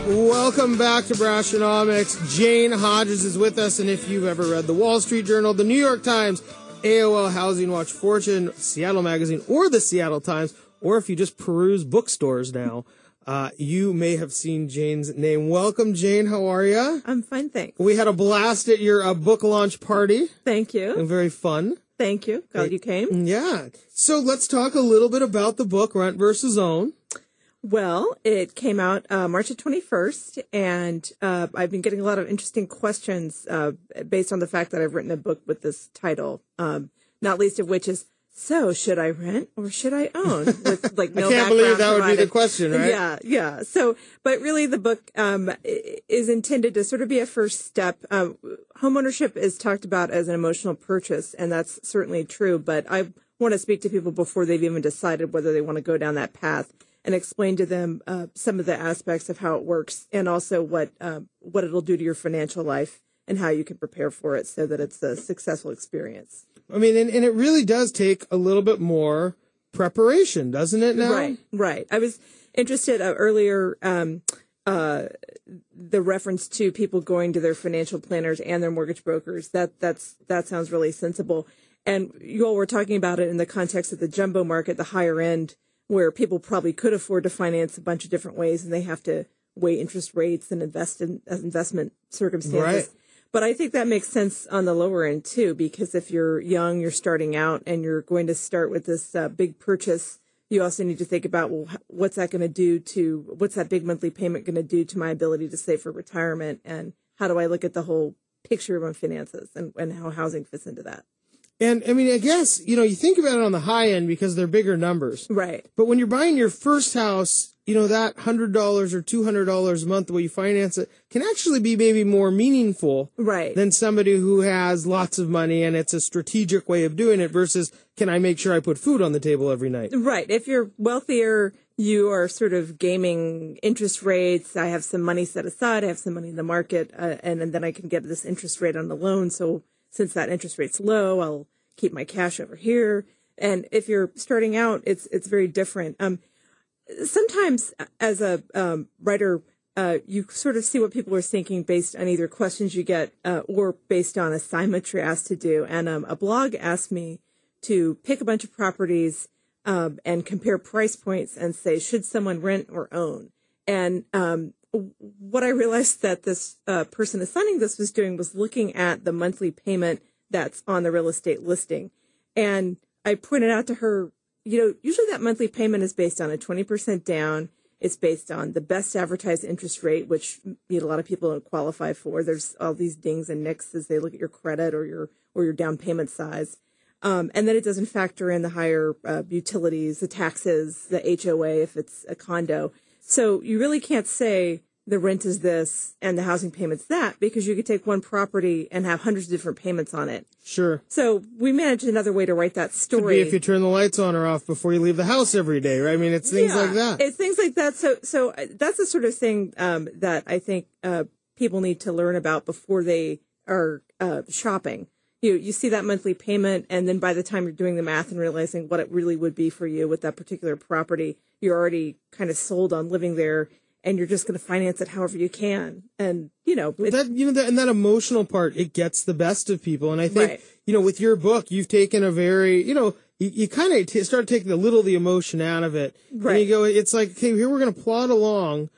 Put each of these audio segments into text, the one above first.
Welcome back to Brashonomics. Jane Hodges is with us, and if you've ever read the Wall Street Journal, the New York Times, AOL, Housing Watch, Fortune, Seattle Magazine, or the Seattle Times, or if you just peruse bookstores now, you may have seen Jane's name. Welcome, Jane. How are you? I'm fine, thanks. We had a blast at your book launch party. Thank you. And very fun. Thank you. Glad you came. Yeah. So let's talk a little bit about the book, Rent versus Own. Well, it came out March 21st, and I've been getting a lot of interesting questions based on the fact that I've written a book with this title, not least of which is, so should I rent or should I own? With like no I can't believe that provided. would be the question, right? Yeah. So, but really the book is intended to sort of be a first step. Homeownership is talked about as an emotional purchase, and that's certainly true, but I want to speak to people before they've even decided whether they want to go down that path, and explain to them some of the aspects of how it works, and also what it'll do to your financial life and how you can prepare for it so that it's a successful experience. I mean, and it really does take a little bit more preparation, doesn't it now? Right. I was interested earlier, the reference to people going to their financial planners and their mortgage brokers. That sounds really sensible. And you all were talking about it in the context of the jumbo market, the higher end, where people probably could afford to finance a bunch of different ways, and they have to weigh interest rates and invest in investment circumstances. Right. But I think that makes sense on the lower end, too, because if you're young, you're starting out, and you're going to start with this big purchase, you also need to think about, well, what's that big monthly payment going to do to my ability to save for retirement, and how do I look at the whole picture of my finances and how housing fits into that? And, I mean, I guess, you think about it on the high end because they're bigger numbers. Right. But when you're buying your first house, that $100 or $200 a month, the way you finance it, can actually be maybe more meaningful than somebody who has lots of money and it's a strategic way of doing it versus, can I make sure I put food on the table every night? Right. If you're wealthier, you are sort of gaming interest rates. I have some money set aside. I have some money in the market, and then I can get this interest rate on the loan. So since that interest rate's low, I'll keep my cash over here. And if you're starting out, it's very different. Sometimes as a writer, you sort of see what people are thinking based on either questions you get or based on assignments you're asked to do. And a blog asked me to pick a bunch of properties and compare price points and say, should someone rent or own? And what I realized that this person assigning this was doing was looking at the monthly payment that's on the real estate listing. And I pointed out to her, usually that monthly payment is based on a 20% down. It's based on the best advertised interest rate, which a lot of people don't qualify for. There's all these dings and nicks as they look at your credit or your down payment size. And then it doesn't factor in the higher utilities, the taxes, the HOA if it's a condo. So you really can't say the rent is this and the housing payment's that, because you could take one property and have hundreds of different payments on it. Sure. So we managed another way to write that story. Could be if you turn the lights on or off before you leave the house every day, right? I mean, it's things like that. It's things like that. So that's the sort of thing that I think people need to learn about before they are shopping. You see that monthly payment, and then by the time you're doing the math and realizing what it really would be for you with that particular property, you're already kind of sold on living there. And you're just going to finance it however you can. And, that emotional part, it gets the best of people. And I think, with your book, you've taken a very, you kind of start taking the emotion out of it. Right. And you go, it's like, okay, here we're going to plod along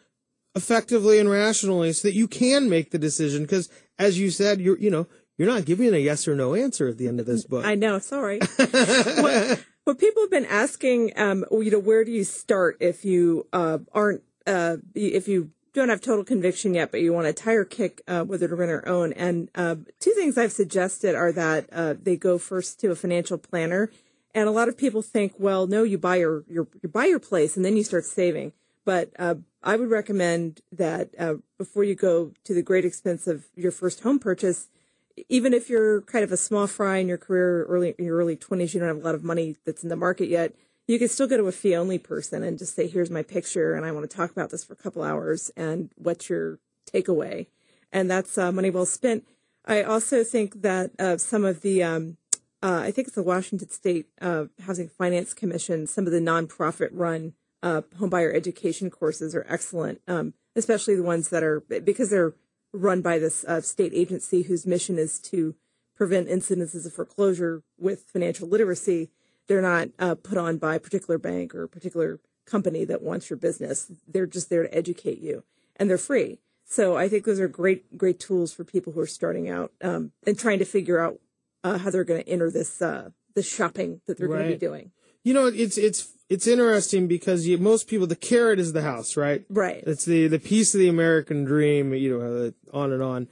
effectively and rationally so that you can make the decision. Because as you said, you're not giving a yes or no answer at the end of this book. I know. Sorry. What people have been asking, where do you start if you if you don't have total conviction yet, but you want a tire kick whether to rent or own. And two things I've suggested are that they go first to a financial planner. And a lot of people think, well, no, you buy your place and then you start saving. But I would recommend that before you go to the great expense of your first home purchase, even if you're kind of a small fry in your career, in your early 20s, you don't have a lot of money that's in the market yet, you can still go to a fee-only person and just say, here's my picture, and I want to talk about this for a couple hours, and what's your takeaway? And that's money well spent. I also think that some of the, I think it's the Washington State Housing Finance Commission, some of the nonprofit-run homebuyer education courses are excellent, especially the ones that are, because they're run by this state agency whose mission is to prevent incidences of foreclosure with financial literacy. They're not put on by a particular bank or a particular company that wants your business. They're just there to educate you, and they're free. So I think those are great tools for people who are starting out and trying to figure out how they're going to enter this shopping that they're going to be doing. You know, it's interesting because most people, the carrot is the house, right? Right. It's the piece of the American dream, you know, on and on.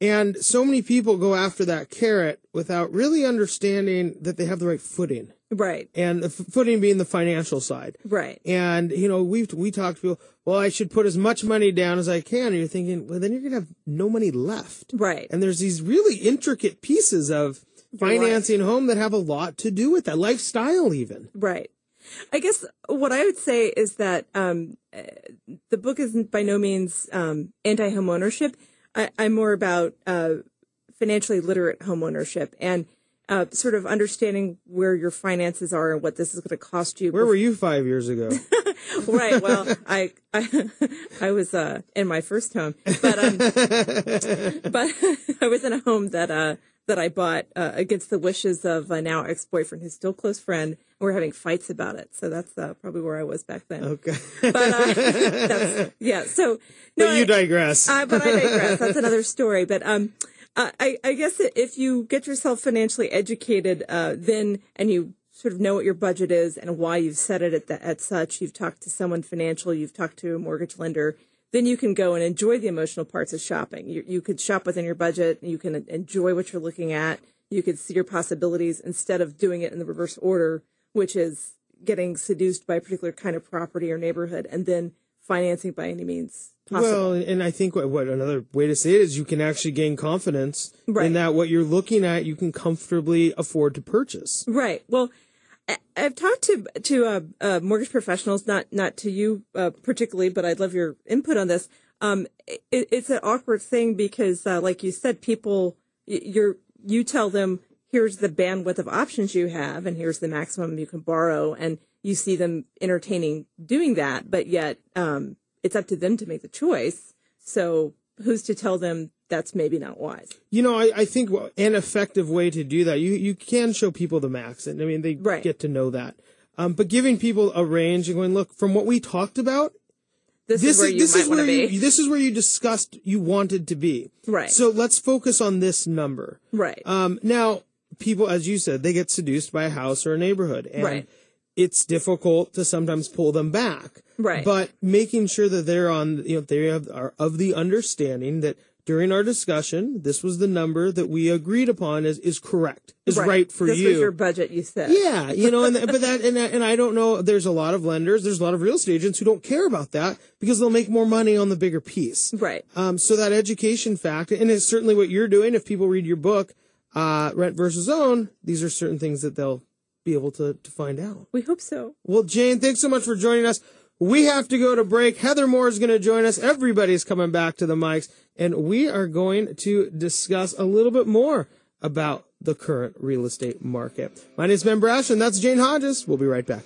And so many people go after that carrot without really understanding that they have the right footing. Right. And the footing being the financial side. Right. And, you know, we talk to people, well, I should put as much money down as I can. And you're thinking, well, then you're going to have no money left. Right. And there's these really intricate pieces of financing home that have a lot to do with that, lifestyle even. Right. I guess what I would say is that the book is by no means anti-home ownership. I'm more about financially literate home ownership and sort of understanding where your finances are and what this is going to cost you. Where were you 5 years ago? Right. Well, I was in my first home, but I was in a home that I bought against the wishes of a now ex-boyfriend who's still a close friend. And we're having fights about it. So that's probably where I was back then. Okay. But yeah. So no, but you digress. But I digress. That's another story. But I guess if you get yourself financially educated, then and you sort of know what your budget is and why you've set it at such, you've talked to someone financial, you've talked to a mortgage lender, then you can go and enjoy the emotional parts of shopping. You could shop within your budget. You can enjoy what you're looking at. You could see your possibilities instead of doing it in the reverse order, which is getting seduced by a particular kind of property or neighborhood and then financing by any means possible. Well, and I think what another way to say it is you can actually gain confidence in that what you're looking at, you can comfortably afford to purchase. Right. Well, I've talked to mortgage professionals, not to you particularly, but I'd love your input on this. It's an awkward thing because, like you said, people, you tell them, here's the bandwidth of options you have, and here's the maximum you can borrow, and you see them entertaining doing that, but yet it's up to them to make the choice. So who's to tell them that's maybe not wise? You know, I think an effective way to do that, you can show people the max, and I mean, they get to know that. But giving people a range and going, look, from what we talked about, this is where this is where you discussed you wanted to be. Right. So let's focus on this number. Right. Now, people, as you said, they get seduced by a house or a neighborhood, and it's difficult to sometimes pull them back. Right. But making sure that they're on, they are of the understanding that during our discussion, this was the number that we agreed upon is correct, is right for you. This was your budget, you said. Yeah, and I don't know, there's a lot of lenders, there's a lot of real estate agents who don't care about that because they'll make more money on the bigger piece. Right. So that education fact, and it's certainly what you're doing. If people read your book, Rent versus Own, these are certain things that they'll be able to find out. We hope so. Well, Jane, thanks so much for joining us. We have to go to break. Heather Moore is going to join us. Everybody's coming back to the mics, and we are going to discuss a little bit more about the current real estate market. My name is Ben Brash, and that's Jane Hodges. We'll be right back.